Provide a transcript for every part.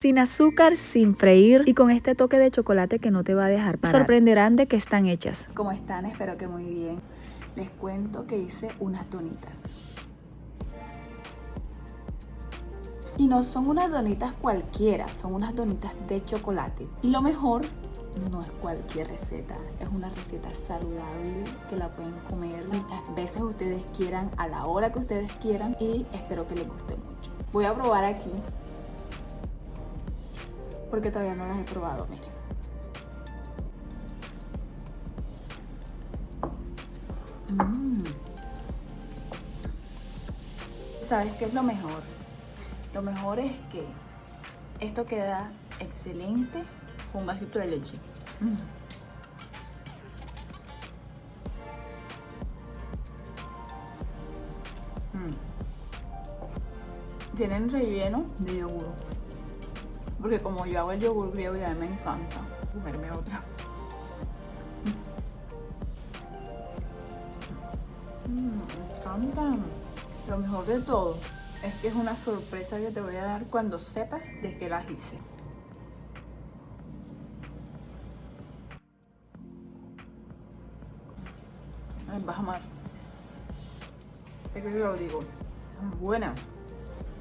Sin azúcar, sin freír y con este toque de chocolate que no te va a dejar parar. Sorprenderán de que están hechas. ¿Cómo están? Espero que muy bien. Les cuento que hice unas donitas. Y no son unas donitas cualquiera, son unas donitas de chocolate. Y lo mejor, no es cualquier receta, es una receta saludable que la pueden comer cuantas veces ustedes quieran, a la hora que ustedes quieran, y espero que les guste mucho. Voy a probar aquí, porque todavía no las he probado, miren. ¿Sabes qué es lo mejor? Lo mejor es que esto queda excelente con un vasito de leche. Tienen relleno de yogur, porque como yo hago el yogur griego y a mí me encanta comerme otra. Me encantan. Lo mejor de todo es que es una sorpresa que te voy a dar cuando sepas de qué las hice. Ay, vas a amar. Es que te lo digo, son buenas.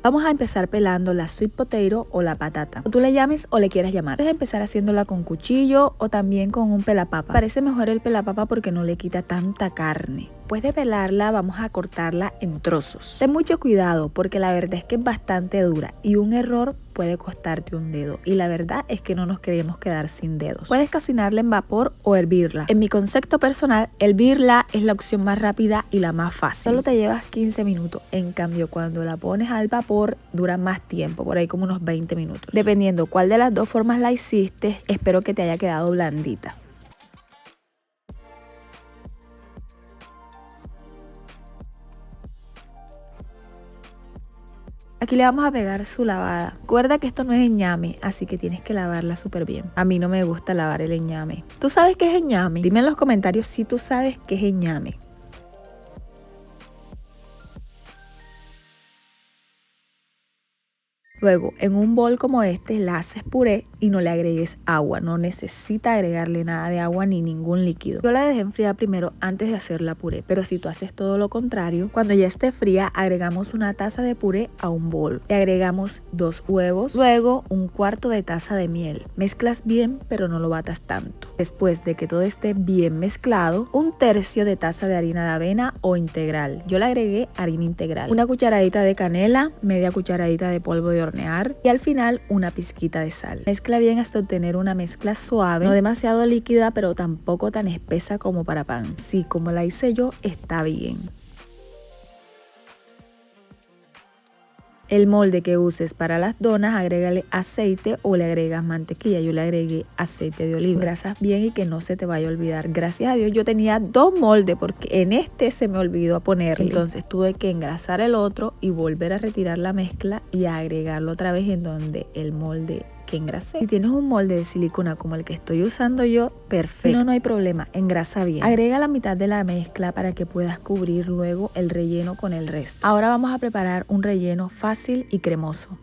Vamos a empezar pelando la sweet potato o la patata, o tú le llames o le quieras llamar. Puedes empezar haciéndola con cuchillo o también con un pelapapa. Parece mejor el pelapapa porque no le quita tanta carne. Después de pelarla, vamos a cortarla en trozos. Ten mucho cuidado porque la verdad es que es bastante dura y un error puede costarte un dedo, y la verdad es que no nos queremos quedar sin dedos. Puedes cocinarla en vapor o hervirla. En mi concepto personal, hervirla es la opción más rápida y la más fácil. Solo te llevas 15 minutos. En cambio, cuando la pones al vapor, dura más tiempo, por ahí como unos 20 minutos. Dependiendo cuál de las dos formas la hiciste, espero que te haya quedado blandita. Aquí le vamos a pegar su lavada. Recuerda que esto no es ñame, así que tienes que lavarla súper bien. A mí no me gusta lavar el ñame. ¿Tú sabes qué es ñame? Dime en los comentarios si tú sabes qué es ñame. Luego, en un bol como este, la haces puré y no le agregues agua. No necesita agregarle nada de agua ni ningún líquido. Yo la dejé enfriar primero antes de hacer la puré, pero si tú haces todo lo contrario, cuando ya esté fría, agregamos una taza de puré a un bol. Le agregamos 2 huevos, luego un cuarto de taza de miel. Mezclas bien, pero no lo batas tanto. Después de que todo esté bien mezclado, un tercio de taza de harina de avena o integral. Yo le agregué harina integral. Una cucharadita de canela, media cucharadita de polvo de hornear y al final una pizquita de sal. Mezcla bien hasta obtener una mezcla suave, no demasiado líquida pero tampoco tan espesa como para pan. Sí, como la hice yo, está bien. El molde que uses para las donas, agrégale aceite o le agregas mantequilla. Yo le agregué aceite de oliva. Engrasas bien y que no se te vaya a olvidar. Gracias a Dios yo tenía 2 moldes porque en este se me olvidó ponerle. Entonces tuve que engrasar el otro y volver a retirar la mezcla y a agregarlo otra vez en donde el molde que engrasé. Si tienes un molde de silicona como el que estoy usando yo, perfecto. No hay problema, engrasa bien. Agrega la mitad de la mezcla para que puedas cubrir luego el relleno con el resto. Ahora vamos a preparar un relleno fácil y cremoso.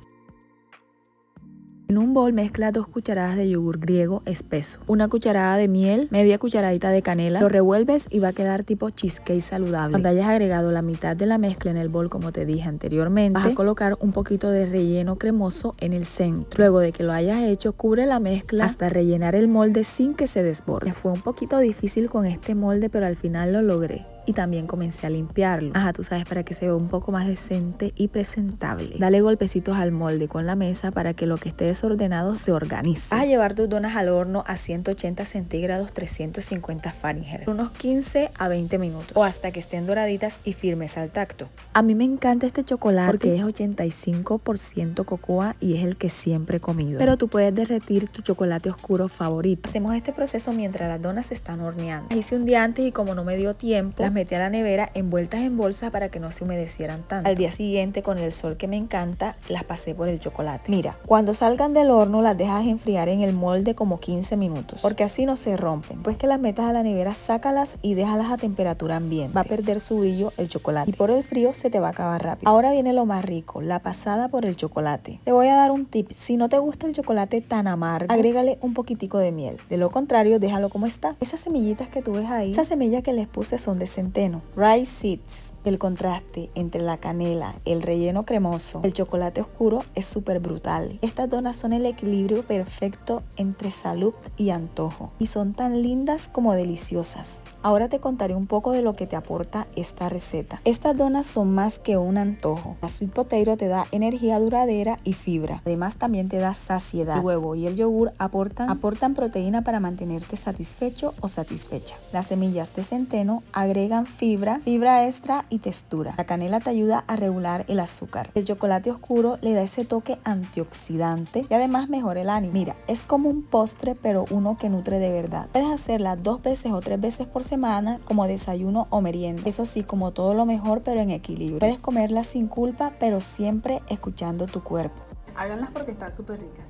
En un bol mezcla 2 cucharadas de yogur griego espeso, una cucharada de miel, media cucharadita de canela, lo revuelves y va a quedar tipo cheesecake saludable. Cuando hayas agregado la mitad de la mezcla en el bol, como te dije anteriormente, vas a colocar un poquito de relleno cremoso en el centro. Luego de que lo hayas hecho, cubre la mezcla hasta rellenar el molde sin que se desborde. Fue un poquito difícil con este molde, pero al final lo logré. Y también comencé a limpiarlo. Tú sabes, para que se vea un poco más decente y presentable. Dale golpecitos al molde con la mesa para que lo que esté desordenado se organice. Vas a llevar tus donas al horno a 180 centígrados, 350 Fahrenheit, unos 15 a 20 minutos o hasta que estén doraditas y firmes al tacto. A mí me encanta este chocolate porque es 85% cocoa y es el que siempre he comido. Pero tú puedes derretir tu chocolate oscuro favorito. Hacemos este proceso mientras las donas se están horneando. Las hice un día antes y como no me dio tiempo, las metí a la nevera envueltas en bolsa para que no se humedecieran tanto. Al día siguiente, con el sol que me encanta, las pasé por el chocolate. Mira, cuando salgan salen del horno, las dejas enfriar en el molde como 15 minutos, porque así no se rompen. Después que las metas a la nevera, sácalas y déjalas a temperatura ambiente. Va a perder su brillo el chocolate y por el frío se te va a acabar rápido. Ahora viene lo más rico, la pasada por el chocolate. Te voy a dar un tip. Si no te gusta el chocolate tan amargo, agrégale un poquitico de miel. De lo contrario, déjalo como está. Esas semillitas que tú ves ahí, esas semillas que les puse son de centeno, rice seeds. El contraste entre la canela, el relleno cremoso, el chocolate oscuro es súper brutal. Estas donas son el equilibrio perfecto entre salud y antojo y son tan lindas como deliciosas. Ahora te contaré un poco de lo que te aporta esta receta. Estas donas son más que un antojo. La sweet potato te da energía duradera y fibra. Además también te da saciedad. El huevo y el yogur aportan proteína para mantenerte satisfecho o satisfecha. Las semillas de centeno agregan fibra extra y textura. La canela te ayuda a regular el azúcar. El chocolate oscuro le da ese toque antioxidante y además mejora el ánimo. Mira, es como un postre, pero uno que nutre de verdad. Puedes hacerla 2 veces o 3 veces por semana como desayuno o merienda. Eso sí, como todo lo mejor, pero en equilibrio. Puedes comerla sin culpa, pero siempre escuchando tu cuerpo. Háganlas porque están súper ricas.